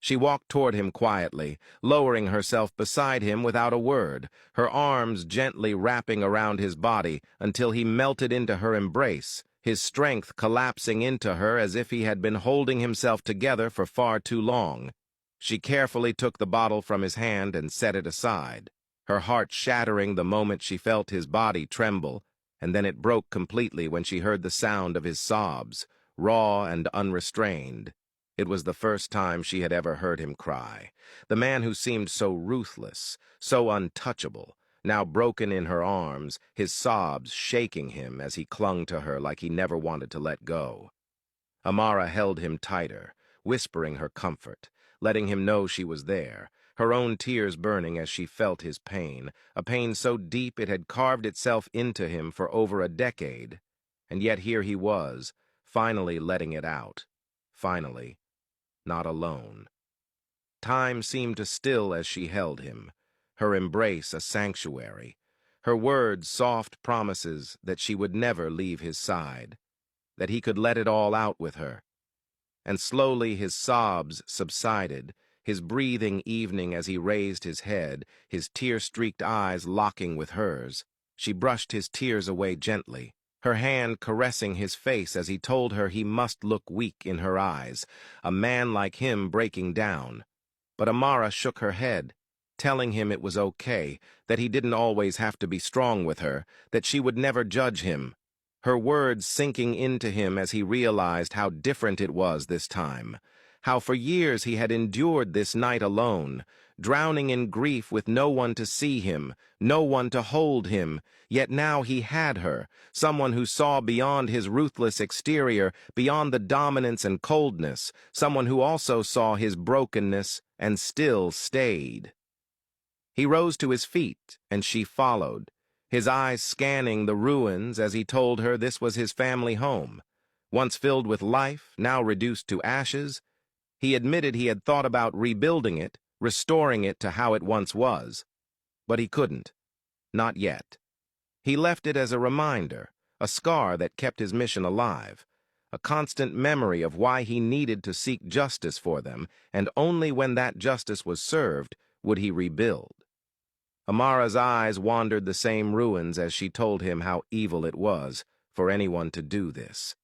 She walked toward him quietly, lowering herself beside him without a word, her arms gently wrapping around his body until he melted into her embrace, his strength collapsing into her as if he had been holding himself together for far too long. She carefully took the bottle from his hand and set it aside, her heart shattering the moment she felt his body tremble, and then it broke completely when she heard the sound of his sobs, raw and unrestrained. It was the first time she had ever heard him cry. The man who seemed so ruthless, so untouchable, now broken in her arms, his sobs shaking him as he clung to her like he never wanted to let go. Amara held him tighter, whispering her comfort, letting him know she was there, her own tears burning as she felt his pain, a pain so deep it had carved itself into him for over a decade. And yet here he was, finally letting it out. Finally, not alone. Time seemed to still as she held him, her embrace a sanctuary, her words soft promises that she would never leave his side, that he could let it all out with her. And slowly his sobs subsided, his breathing evening as he raised his head, his tear-streaked eyes locking with hers. She brushed his tears away gently, her hand caressing his face as he told her he must look weak in her eyes, a man like him breaking down. But Amara shook her head, telling him it was okay, that he didn't always have to be strong with her, that she would never judge him. Her words sinking into him as he realized how different it was this time, how for years he had endured this night alone, drowning in grief with no one to see him, no one to hold him, yet now he had her, someone who saw beyond his ruthless exterior, beyond the dominance and coldness, someone who also saw his brokenness and still stayed. He rose to his feet, and she followed, his eyes scanning the ruins as he told her this was his family home. Once filled with life, now reduced to ashes, he admitted he had thought about rebuilding it, restoring it to how it once was. But he couldn't. Not yet. He left it as a reminder, a scar that kept his mission alive, a constant memory of why he needed to seek justice for them, and only when that justice was served would he rebuild. Amara's eyes wandered the same ruins as she told him how evil it was for anyone to do this,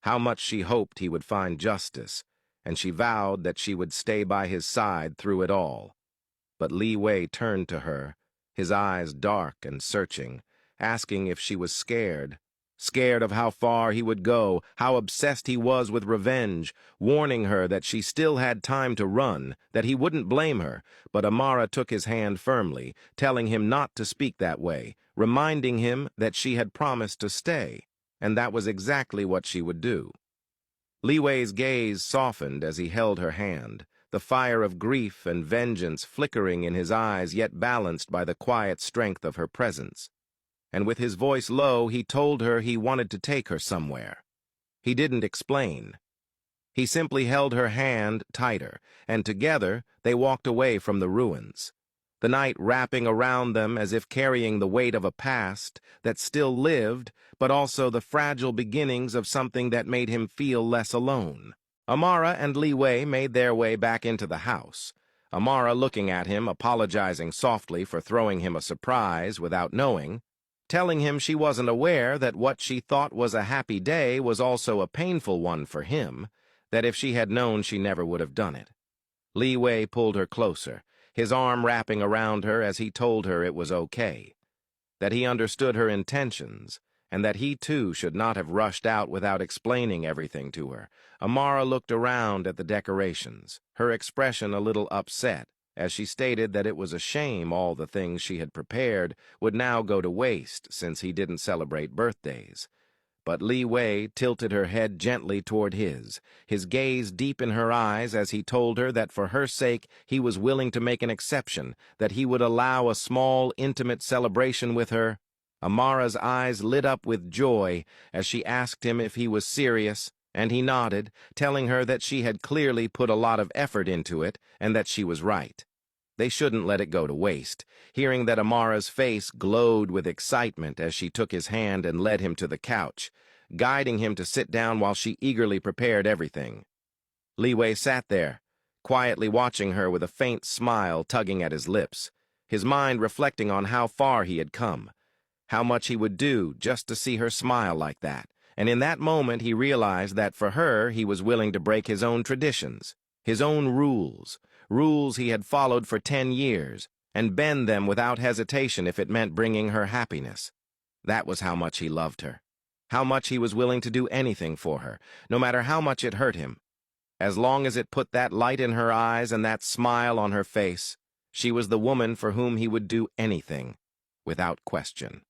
how much she hoped he would find justice, and she vowed that she would stay by his side through it all. But Leeway turned to her, his eyes dark and searching, asking if she was scared of how far he would go, how obsessed he was with revenge, warning her that she still had time to run, that he wouldn't blame her. But Amara took his hand firmly, telling him not to speak that way, reminding him that she had promised to stay, and that was exactly what she would do. Leeway's gaze softened as he held her hand, the fire of grief and vengeance flickering in his eyes yet balanced by the quiet strength of her presence. And with his voice low, he told her he wanted to take her somewhere. He didn't explain. He simply held her hand tighter, and together they walked away from the ruins, the night wrapping around them as if carrying the weight of a past that still lived, but also the fragile beginnings of something that made him feel less alone. Amara and Leeway made their way back into the house, Amara looking at him, apologizing softly for throwing him a surprise without knowing, telling him she wasn't aware that what she thought was a happy day was also a painful one for him, that if she had known she never would have done it. Leeway pulled her closer, his arm wrapping around her as he told her it was okay, that he understood her intentions, and that he too should not have rushed out without explaining everything to her. Amara looked around at the decorations, her expression a little upset, as she stated that it was a shame all the things she had prepared would now go to waste since he didn't celebrate birthdays. But Leeway tilted her head gently toward his gaze deep in her eyes as he told her that for her sake he was willing to make an exception, that he would allow a small, intimate celebration with her. Amara's eyes lit up with joy as she asked him if he was serious, and he nodded, telling her that she had clearly put a lot of effort into it and that she was right. They shouldn't let it go to waste. Hearing that Amara's face glowed with excitement as she took his hand and led him to the couch, guiding him to sit down while she eagerly prepared everything. Leeway sat there, quietly watching her with a faint smile tugging at his lips, his mind reflecting on how far he had come, how much he would do just to see her smile like that. And in that moment he realized that for her he was willing to break his own traditions, his own rules, rules he had followed for 10 years, and bend them without hesitation if it meant bringing her happiness. That was how much he loved her, how much he was willing to do anything for her, no matter how much it hurt him. As long as it put that light in her eyes and that smile on her face, she was the woman for whom he would do anything, without question.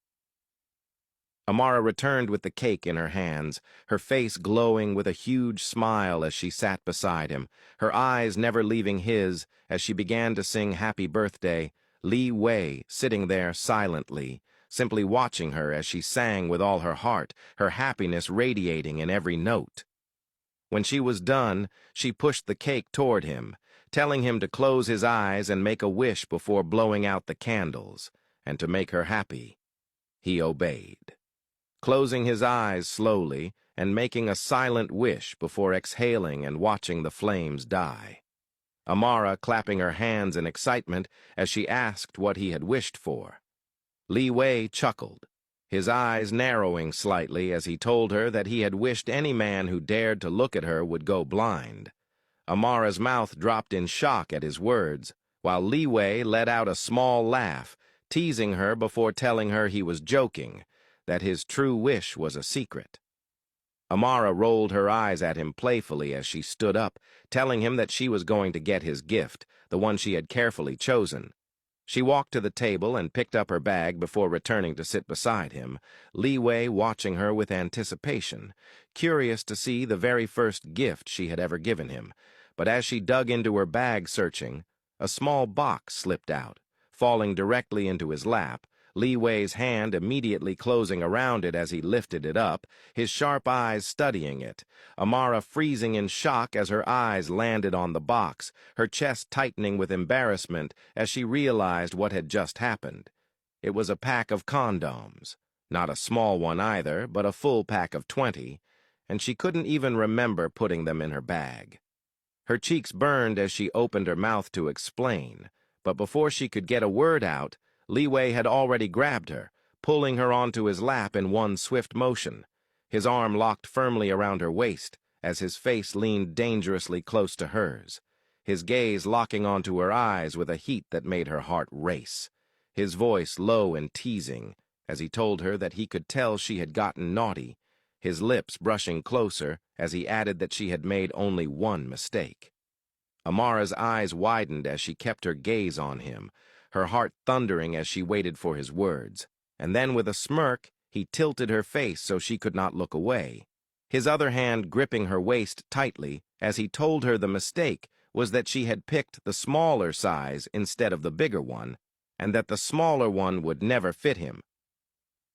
Amara returned with the cake in her hands, her face glowing with a huge smile as she sat beside him, her eyes never leaving his as she began to sing Happy Birthday, Leeway sitting there silently, simply watching her as she sang with all her heart, her happiness radiating in every note. When she was done, she pushed the cake toward him, telling him to close his eyes and make a wish before blowing out the candles, and to make her happy. He obeyed, closing his eyes slowly and making a silent wish before exhaling and watching the flames die. Amara clapping her hands in excitement as she asked what he had wished for. Leeway chuckled, his eyes narrowing slightly as he told her that he had wished any man who dared to look at her would go blind. Amara's mouth dropped in shock at his words, while Leeway let out a small laugh, teasing her before telling her he was joking, that his true wish was a secret. Amara rolled her eyes at him playfully as she stood up, telling him that she was going to get his gift, the one she had carefully chosen. She walked to the table and picked up her bag before returning to sit beside him, Leeway watching her with anticipation, curious to see the very first gift she had ever given him. But as she dug into her bag searching, a small box slipped out, falling directly into his lap, Leeway's hand immediately closing around it as he lifted it up, his sharp eyes studying it, Amara freezing in shock as her eyes landed on the box, her chest tightening with embarrassment as she realized what had just happened. It was a pack of condoms, not a small one either, but a full pack of 20, and she couldn't even remember putting them in her bag. Her cheeks burned as she opened her mouth to explain, but before she could get a word out, Leeway had already grabbed her, pulling her onto his lap in one swift motion, his arm locked firmly around her waist as his face leaned dangerously close to hers, his gaze locking onto her eyes with a heat that made her heart race, his voice low and teasing as he told her that he could tell she had gotten naughty, his lips brushing closer as he added that she had made only one mistake. Amara's eyes widened as she kept her gaze on him, her heart thundering as she waited for his words, and then with a smirk, he tilted her face so she could not look away, his other hand gripping her waist tightly as he told her the mistake was that she had picked the smaller size instead of the bigger one, and that the smaller one would never fit him.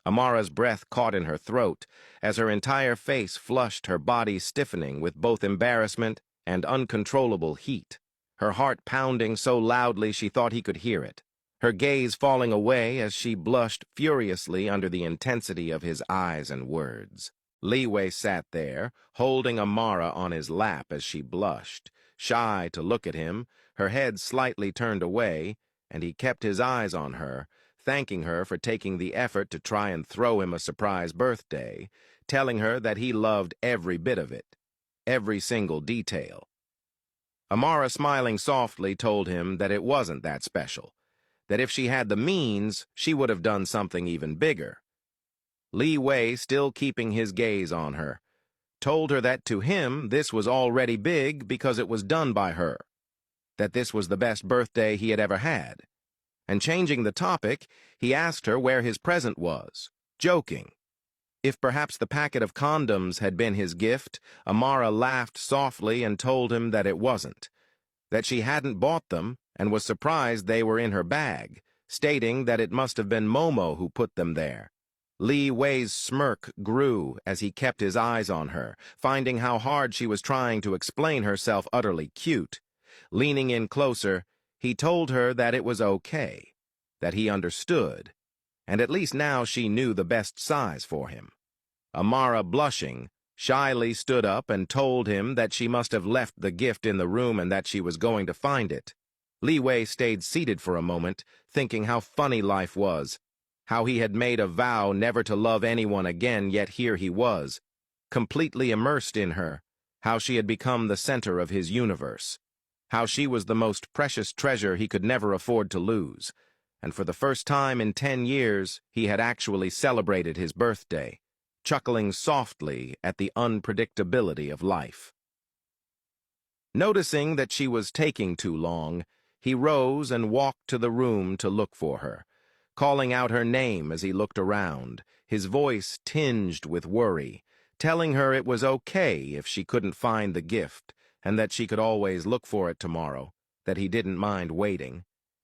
Amara's breath caught in her throat as her entire face flushed, her body stiffening with both embarrassment and uncontrollable heat, her heart pounding so loudly she thought he could hear it, her gaze falling away as she blushed furiously under the intensity of his eyes and words. Leeway sat there, holding Amara on his lap as she blushed, shy to look at him, her head slightly turned away, and he kept his eyes on her, thanking her for taking the effort to try and throw him a surprise birthday, telling her that he loved every bit of it, every single detail. Amara, smiling softly, told him that it wasn't that special, that if she had the means, she would have done something even bigger. Leeway, still keeping his gaze on her, told her that to him this was already big because it was done by her, that this was the best birthday he had ever had. And changing the topic, he asked her where his present was, joking. If perhaps the packet of condoms had been his gift, Amara laughed softly and told him that it wasn't, that she hadn't bought them and was surprised they were in her bag, stating that it must have been Momo who put them there. Leeway's smirk grew as he kept his eyes on her, finding how hard she was trying to explain herself utterly cute. Leaning in closer, he told her that it was okay, that he understood, and at least now she knew the best size for him. Amara blushing, shyly stood up and told him that she must have left the gift in the room and that she was going to find it. Leeway stayed seated for a moment, thinking how funny life was, how he had made a vow never to love anyone again, yet here he was, completely immersed in her, how she had become the center of his universe, how she was the most precious treasure he could never afford to lose, and for the first time in 10 years he had actually celebrated his birthday, chuckling softly at the unpredictability of life. Noticing that she was taking too long, he rose and walked to the room to look for her, calling out her name as he looked around, his voice tinged with worry, telling her it was okay if she couldn't find the gift and that she could always look for it tomorrow, that he didn't mind waiting.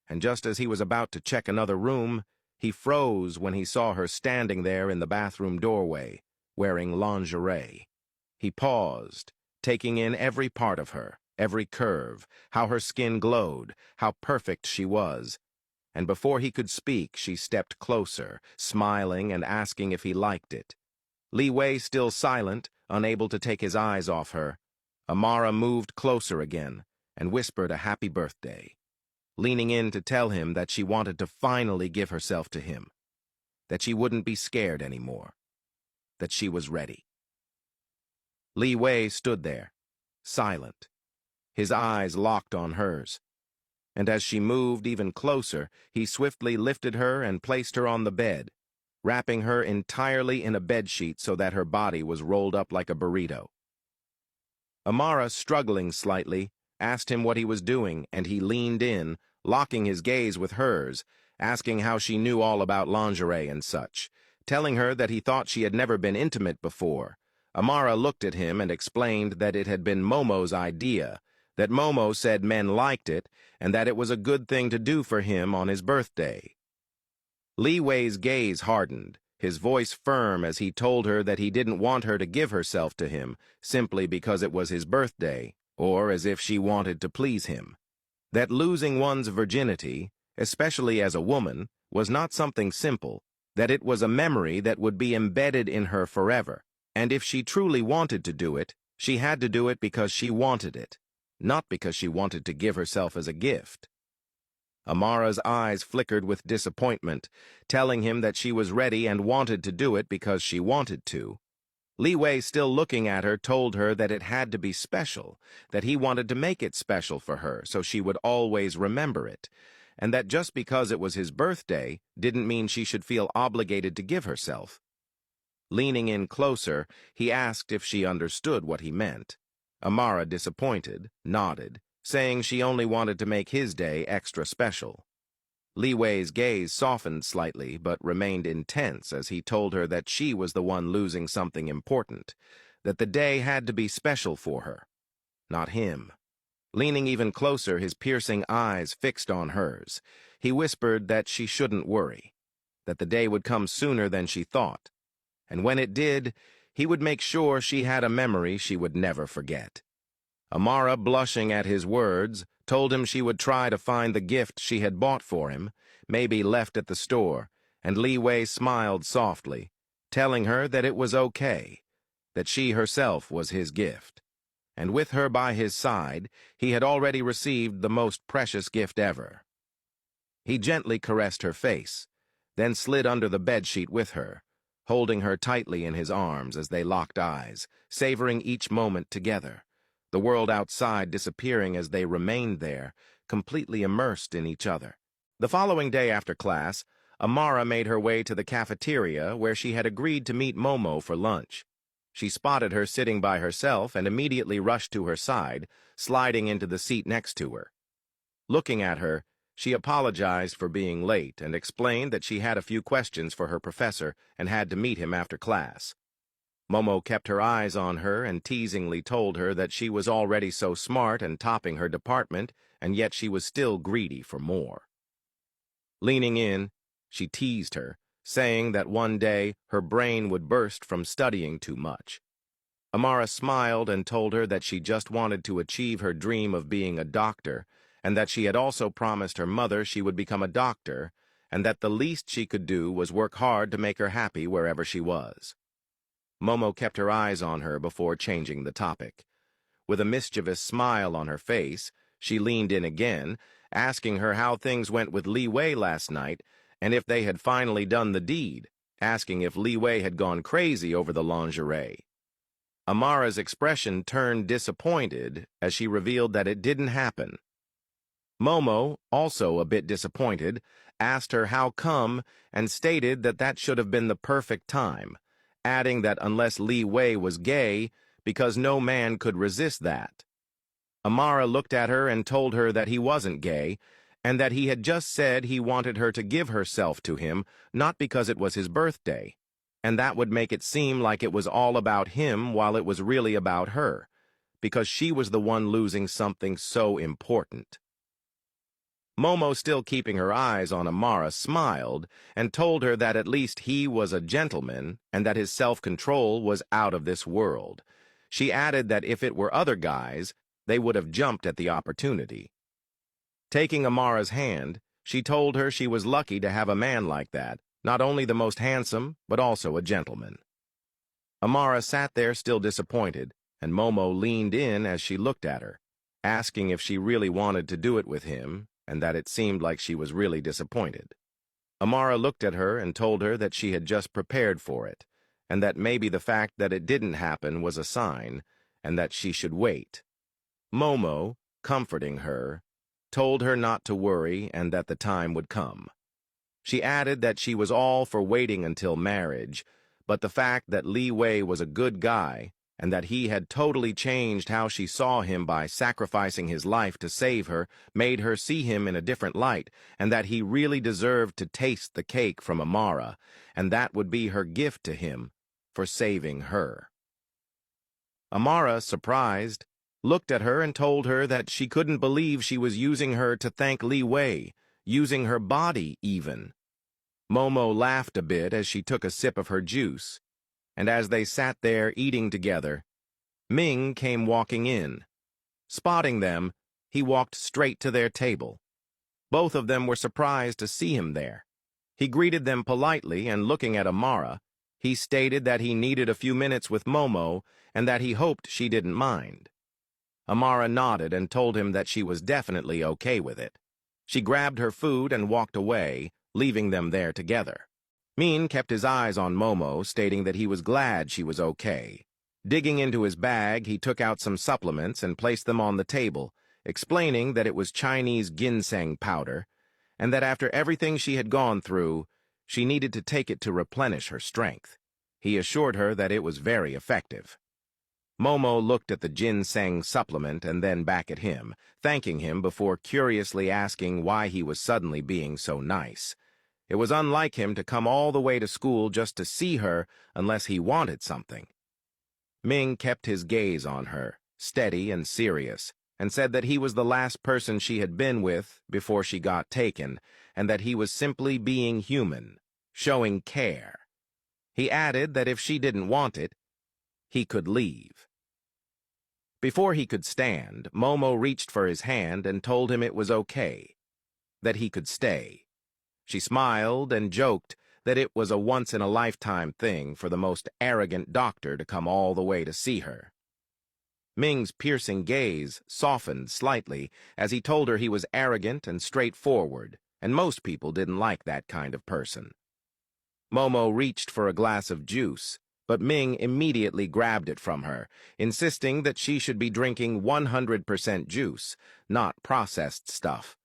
And just as he was about to check another room, he froze when he saw her standing there in the bathroom doorway, wearing lingerie. He paused, taking in every part of her, every curve, how her skin glowed, how perfect she was. And before he could speak, she stepped closer, smiling and asking if he liked it. Leeway still silent, unable to take his eyes off her, Amara moved closer again and whispered a happy birthday, leaning in to tell him that she wanted to finally give herself to him, that she wouldn't be scared anymore, that she was ready. Leeway stood there, silent, his eyes locked on hers, and as she moved even closer, he swiftly lifted her and placed her on the bed, wrapping her entirely in a bedsheet so that her body was rolled up like a burrito. Amara, struggling slightly, asked him what he was doing, and he leaned in, locking his gaze with hers, asking how she knew all about lingerie and such, telling her that he thought she had never been intimate before. Amara looked at him and explained that it had been Momo's idea, that Momo said men liked it, and that it was a good thing to do for him on his birthday. Leeway's gaze hardened, his voice firm as he told her that he didn't want her to give herself to him simply because it was his birthday, or as if she wanted to please him. That losing one's virginity, especially as a woman, was not something simple, that it was a memory that would be embedded in her forever, and if she truly wanted to do it, she had to do it because she wanted it, not because she wanted to give herself as a gift. Amara's eyes flickered with disappointment, telling him that she was ready and wanted to do it because she wanted to. Leeway, still looking at her, told her that it had to be special, that he wanted to make it special for her so she would always remember it, and that just because it was his birthday didn't mean she should feel obligated to give herself. Leaning in closer, he asked if she understood what he meant. Amara, disappointed, nodded, saying she only wanted to make his day extra special. Leeway's gaze softened slightly but remained intense as he told her that she was the one losing something important, that the day had to be special for her, not him. Leaning even closer, his piercing eyes fixed on hers, he whispered that she shouldn't worry, that the day would come sooner than she thought, and when it did, he would make sure she had a memory she would never forget. Amara, blushing at his words, told him she would try to find the gift she had bought for him, maybe left at the store, and Leeway smiled softly, telling her that it was okay, that she herself was his gift. And with her by his side, he had already received the most precious gift ever. He gently caressed her face, then slid under the bedsheet with her, holding her tightly in his arms as they locked eyes, savoring each moment together, the world outside disappearing as they remained there, completely immersed in each other. The following day after class, Amara made her way to the cafeteria where she had agreed to meet Momo for lunch. She spotted her sitting by herself and immediately rushed to her side, sliding into the seat next to her. Looking at her, she apologized for being late and explained that she had a few questions for her professor and had to meet him after class. Momo kept her eyes on her and teasingly told her that she was already so smart and topping her department, and yet she was still greedy for more. Leaning in, she teased her, saying that one day her brain would burst from studying too much. Amara smiled and told her that she just wanted to achieve her dream of being a doctor, and that she had also promised her mother she would become a doctor, and that the least she could do was work hard to make her happy wherever she was. Momo kept her eyes on her before changing the topic. With a mischievous smile on her face, she leaned in again, asking her how things went with Leeway last night and if they had finally done the deed, asking if Leeway had gone crazy over the lingerie. Amara's expression turned disappointed as she revealed that it didn't happen. Momo, also a bit disappointed, asked her how come and stated that that should have been the perfect time, adding that unless Leeway was gay, because no man could resist that. Amara looked at her and told her that he wasn't gay, and that he had just said he wanted her to give herself to him, not because it was his birthday, and that would make it seem like it was all about him while it was really about her, because she was the one losing something so important. Momo, still keeping her eyes on Amara, smiled and told her that at least he was a gentleman and that his self-control was out of this world. She added that if it were other guys, they would have jumped at the opportunity. Taking Amara's hand, she told her she was lucky to have a man like that, not only the most handsome, but also a gentleman. Amara sat there still disappointed, and Momo leaned in as she looked at her, asking if she really wanted to do it with him, and that it seemed like she was really disappointed. Amara looked at her and told her that she had just prepared for it, and that maybe the fact that it didn't happen was a sign, and that she should wait. Momo, comforting her, told her not to worry and that the time would come. She added that she was all for waiting until marriage, but the fact that Leeway was a good guy and that he had totally changed how she saw him by sacrificing his life to save her made her see him in a different light, and that he really deserved to taste the cake from Amara, and that would be her gift to him for saving her. Amara, surprised, looked at her and told her that she couldn't believe she was using her to thank Leeway, using her body even. Momo laughed a bit as she took a sip of her juice, and as they sat there eating together, Ming came walking in. Spotting them, he walked straight to their table. Both of them were surprised to see him there. He greeted them politely, and looking at Amara, he stated that he needed a few minutes with Momo and that he hoped she didn't mind. Amara nodded and told him that she was definitely okay with it. She grabbed her food and walked away, leaving them there together. Min kept his eyes on Momo, stating that he was glad she was okay. Digging into his bag, he took out some supplements and placed them on the table, explaining that it was Chinese ginseng powder, and that after everything she had gone through, she needed to take it to replenish her strength. He assured her that it was very effective. Momo looked at the ginseng supplement and then back at him, thanking him before curiously asking why he was suddenly being so nice. It was unlike him to come all the way to school just to see her unless he wanted something. Ming kept his gaze on her, steady and serious, and said that he was the last person she had been with before she got taken, and that he was simply being human, showing care. He added that if she didn't want it, he could leave. Before he could stand, Momo reached for his hand and told him it was okay, that he could stay. She smiled and joked that it was a once-in-a-lifetime thing for the most arrogant doctor to come all the way to see her. Ming's piercing gaze softened slightly as he told her he was arrogant and straightforward, and most people didn't like that kind of person. Momo reached for a glass of juice, but Ming immediately grabbed it from her, insisting that she should be drinking 100% juice, not processed stuff.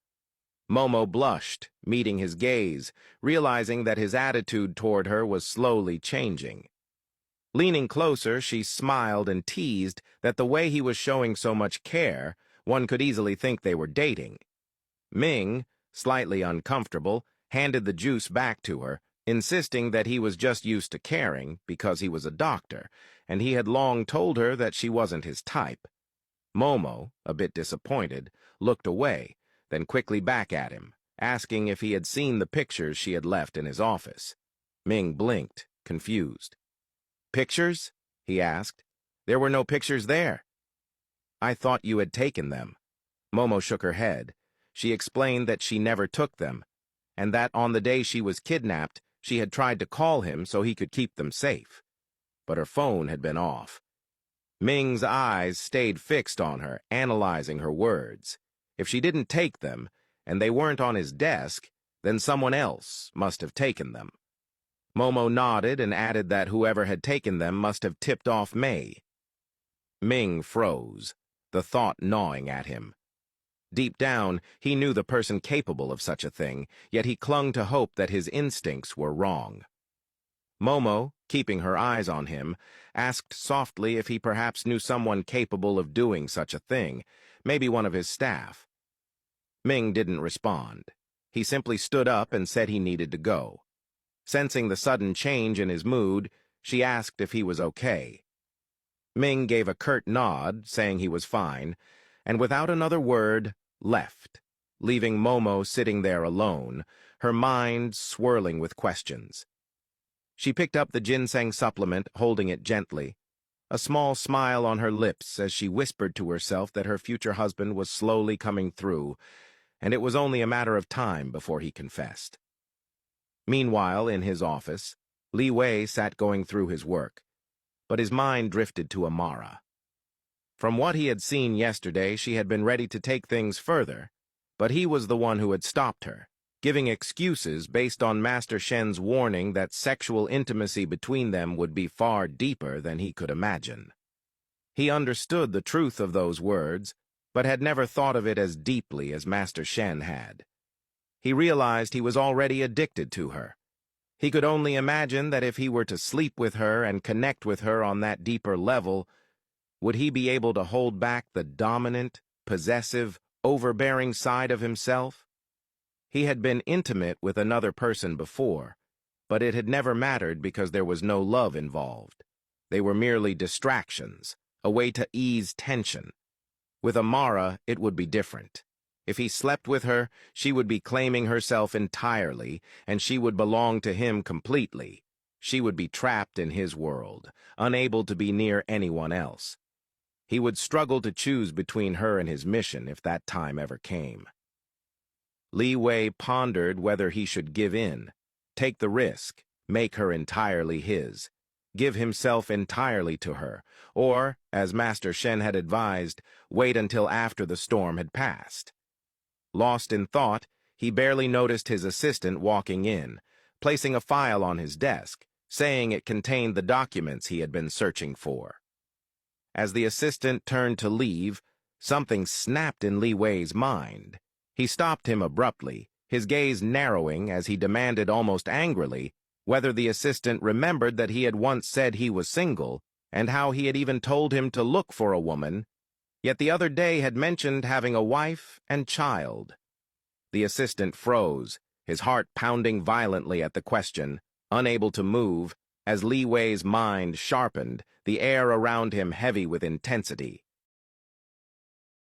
Momo blushed, meeting his gaze, realizing that his attitude toward her was slowly changing. Leaning closer, she smiled and teased that the way he was showing so much care, one could easily think they were dating. Ming, slightly uncomfortable, handed the juice back to her, insisting that he was just used to caring because he was a doctor, and he had long told her that she wasn't his type. Momo, a bit disappointed, looked away, then quickly back at him, asking if he had seen the pictures she had left in his office. Ming blinked, confused. "Pictures?" he asked. "There were no pictures there." "I thought you had taken them." Momo shook her head. She explained that she never took them, and that on the day she was kidnapped, she had tried to call him so he could keep them safe. but her phone had been off. Ming's eyes stayed fixed on her, analyzing her words. If she didn't take them, and they weren't on his desk, then someone else must have taken them. Momo nodded and added that whoever had taken them must have tipped off May. Ming froze, the thought gnawing at him. Deep down, he knew the person capable of such a thing, yet he clung to hope that his instincts were wrong. Momo, keeping her eyes on him, asked softly if he perhaps knew someone capable of doing such a thing, maybe one of his staff. Ming didn't respond. He simply stood up and said he needed to go. Sensing the sudden change in his mood, she asked if he was okay. Ming gave a curt nod, saying he was fine, and without another word, left, leaving Momo sitting there alone, her mind swirling with questions. She picked up the ginseng supplement, holding it gently, a small smile on her lips as she whispered to herself that her future husband was slowly coming through, and it was only a matter of time before he confessed. Meanwhile, in his office, Leeway sat going through his work, but his mind drifted to Amara. From what he had seen yesterday, she had been ready to take things further, but he was the one who had stopped her, giving excuses based on Master Shen's warning that sexual intimacy between them would be far deeper than he could imagine. He understood the truth of those words, but had never thought of it as deeply as Master Shen had. He realized he was already addicted to her. He could only imagine that if he were to sleep with her and connect with her on that deeper level, would he be able to hold back the dominant, possessive, overbearing side of himself? He had been intimate with another person before, but it had never mattered because there was no love involved. They were merely distractions, a way to ease tension. With Amara, it would be different. If he slept with her, she would be claiming herself entirely, and she would belong to him completely. She would be trapped in his world, unable to be near anyone else. He would struggle to choose between her and his mission if that time ever came. Leeway pondered whether he should give in, take the risk, make her entirely his, give himself entirely to her, or, as Master Shen had advised, wait until after the storm had passed. Lost in thought, he barely noticed his assistant walking in, placing a file on his desk, saying it contained the documents he had been searching for. As the assistant turned to leave, something snapped in Leeway's mind. He stopped him abruptly, his gaze narrowing as he demanded almost angrily whether the assistant remembered that he had once said he was single and how he had even told him to look for a woman, yet the other day had mentioned having a wife and child. The assistant froze, his heart pounding violently at the question, unable to move, as Leeway's mind sharpened, the air around him heavy with intensity.